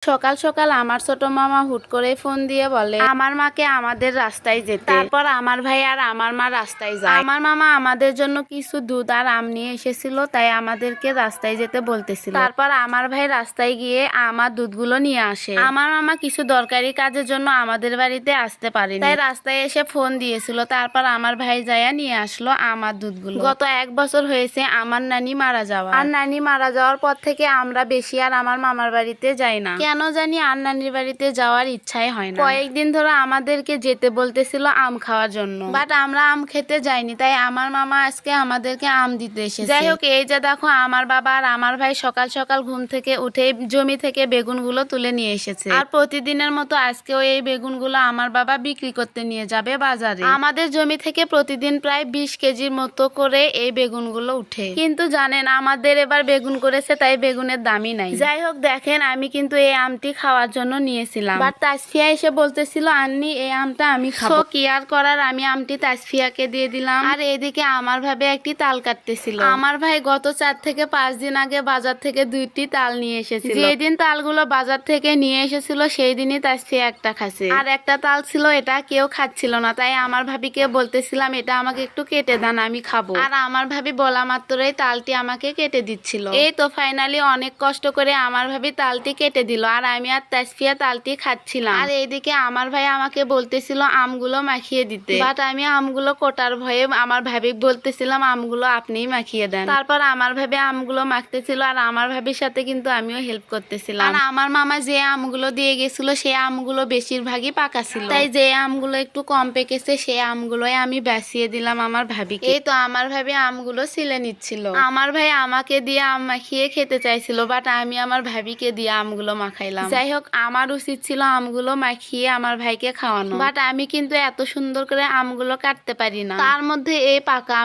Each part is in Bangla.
সকাল সকাল আমার ছোট মামা হুট করে ফোন দিয়ে বলে আমার মাকে আমাদের রাস্তায় যেতে। তারপর আমার ভাই আর আমার মা রাস্তায় যায়। আমার মামা আমাদের জন্য কিছু দুধ আর আম নিয়ে এসেছিল, তাই আমাদেরকে রাস্তায় যেতে বলতেছিল। তারপর আমার ভাই রাস্তায় গিয়ে আমার দুধগুলো নিয়ে আসে। আমার মামা কিছু দরকারি কাজের জন্য আমাদের বাড়িতে আসতে পারেনি, তাই রাস্তায় এসে ফোন দিয়েছিল। তারপর আমার ভাই যায়া নিয়ে আসলো আমার দুধগুলো। গত 1 বছর হয়েছে আমার নানি মারা যাওয়া, আর নানি মারা যাওয়ার পর থেকে আমরা বেশি আর আমার মামার বাড়িতে যাই না। কেন জানি আর নানির বাড়িতে যাওয়ার ইচ্ছাই হয় না। কয়েকদিন ধরে আমাদেরকে যেতে বলতেছিল আম খাওয়ার জন্য, বাট আমরা আম খেতে যাইনি। তাই আমার মামা আজকে আমাদেরকে আম দিতে এসেছে। যাই হোক, এই যে দেখো আমার বাবা আর আমার ভাই সকাল সকাল ঘুম থেকে উঠে জমি থেকে বেগুনগুলো তুলে নিয়ে এসেছে। আর প্রতিদিনের মতো আজকেও এই বেগুনগুলো আমার বাবা বিক্রি করতে নিয়ে যাবে বাজারে। আমাদের জমি থেকে প্রতিদিন প্রায় 20 কেজির মতো করে এই বেগুনগুলো উঠে। কিন্তু জানেন আমাদের এবার বেগুন করেছে, তাই বেগুনের দামই নাই। যাই হোক, দেখেন আমি কিন্তু এই আমটি খাওয়ার জন্য নিয়েছিলাম, বাট তাসফিয়া এসে বলতেছিল আন্নি এই আমটা আমি খাবো। সো কি আর করার, আমি আমটি তাসফিয়াকে দিয়ে দিলাম। আর এদিকে আমার ভাবে একটি তাল কাটতেছিল। আমার ভাই গত 4 থেকে 5 দিন আগে বাজার থেকে 2টি তাল নিয়ে এসেছিল। যেদিন তালগুলো বাজার থেকে নিয়ে এসেছিল সেই দিনই তাসফিয়া একটা খাচ্ছে, আর একটা তাল ছিল এটা কেউ খাচ্ছিল না। তাই আমার ভাবিকে বলতেছিলাম এটা আমাকে একটু কেটে দেন, আমি খাবো। আর আমার ভাবি বলা মাত্রই তালটি আমাকে কেটে দিচ্ছিল। এই তো ফাইনালি অনেক কষ্ট করে আমার ভাবি তালটি কেটে দিল, আর আমি আর তাসফিয়া তালটি খাচ্ছিলাম। আর এইদিকে আমার ভাই আমাকে বলতেছিল আমগুলো মাখিয়ে দিতে, বাট আমি আমগুলো কোটার ভয়ে আমার ভাবি বলতেছিলাম আমগুলো আপনিই মাখিয়ে দেন। তারপর আমার ভাবি আমগুলো মাখতেছিল, আর আমার ভাবির সাথে কিন্তু আমিও হেল্প করতেছিলাম। আর আমার মামা যে আমগুলো দিয়ে গেছিল সেই আমগুলো বেশিরভাগই পাকা ছিল, তাই যে আমগুলো একটু কম পেকেছে সেই আমগুলোই আমি বাছিয়ে দিলাম আমার ভাবিকে। এই তো আমার ভাবি আমগুলো ছিলে নিচ্ছিল। আমার ভাই আমাকে দিয়ে আম মাখিয়ে খেতে চাইছিল, বাট আমি আমার ভাবিকে দিয়ে আমগুলো মাখাইলাম। যাই হোক, আমার উচিত ছিল আমগুলো মাখিয়ে আমার ভাইকে খাওয়ানো, বাট আমি কিন্তু এত সুন্দর করে আমগুলো কাটতে পারি না। তার মধ্যে এই পাকা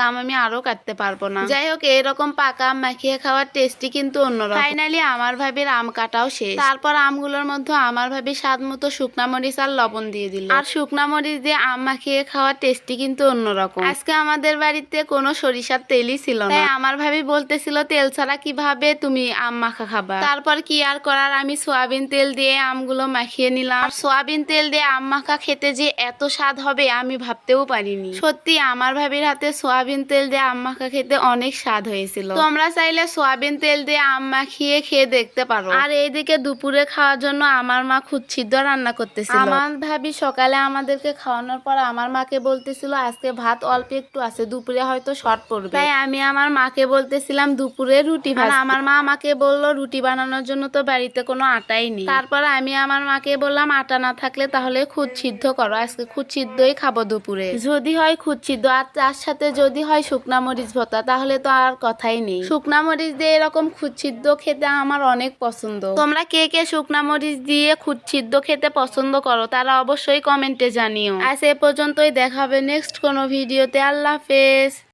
আম আমি আরো কাটতে পারবো না। যাই হোক, এইরকম পাকা আম মাখিয়ে খাওয়ার টেস্টি কিন্তু অন্যরকম। ফাইনালি আমার ভাবির আম কাটাও শেষ। তারপর আমগুলোর মধ্যে আমার ভাবি স্বাদ মতো শুকনা মরিচ আর লবণ দিয়ে দিল। আর শুকনা মরিচ দিয়ে আম মাখিয়ে খাওয়ার টেস্টি কিন্তু অন্যরকম। আজকে আমাদের বাড়িতে কোনো সরিষার তেলই ছিল না, তাই আমার ভাবি বলতেছিল তেল ছাড়া কিভাবে তুমি আম মাখা খাবা। তারপর কি আর করার, আমি সয়াবিন তেল দিয়ে আমগুলো মাখিয়ে নিলাম। আর সয়াবিন তেল দিয়ে আম মাখা খেতে যে এত স্বাদ হবে আমি ভাবতেও পারিনি। সত্যি আমার ভাবির হাতে সয়াবিন তেল দিয়ে আম মাখা খেতে অনেক স্বাদ হয়েছিল। তোমরা চাইলে সয়াবিন তেল দিয়ে আম মাখিয়ে খেয়ে দেখতে পারো। আর এইদিকে দুপুরে খাওয়ার জন্য আমার মা খুদছিদ্দ রান্না করতেছিল। আমার ভাবি সকালে আমাদেরকে খাওয়ানোর পর আমার মাকে বলতেছিল আজকে ভাত অল্প একটু আছে, দুপুরে হয়তো শর্ট পড়বে। তাই আমি আমার মাকে বলতেছিলাম দুপুরে রুটি ভাজতে। আমার মা আমাকে বললো রুটি বানানোর জন্য তো বাড়িতে কোনো আটাই নেই। তারপর আমি আমার মাকে বললাম আটা না থাকলে তাহলে খুদ সিদ্ধ করো, আজকে খুদ সিদ্ধই খাবো দুপুরে। যদি হয় খুদ সিদ্ধ, আর তার সাথে যদি হয় শুকনা মরিচ ভর্তা, তাহলে তো আর কথাই নেই। শুকনা মরিচ দিয়ে এরকম খুদ সিদ্ধ খেতে আমার অনেক পছন্দ। তোমরা কে কে শুকনা মরিচ দিয়ে খুদ সিদ্ধ খেতে পছন্দ করো তারা অবশ্যই কমেন্টে জানিও। আজ এ পর্যন্তই, দেখা হবে নেক্সট কোনো ভিডিওতে। আল্লাহ হাফেজ।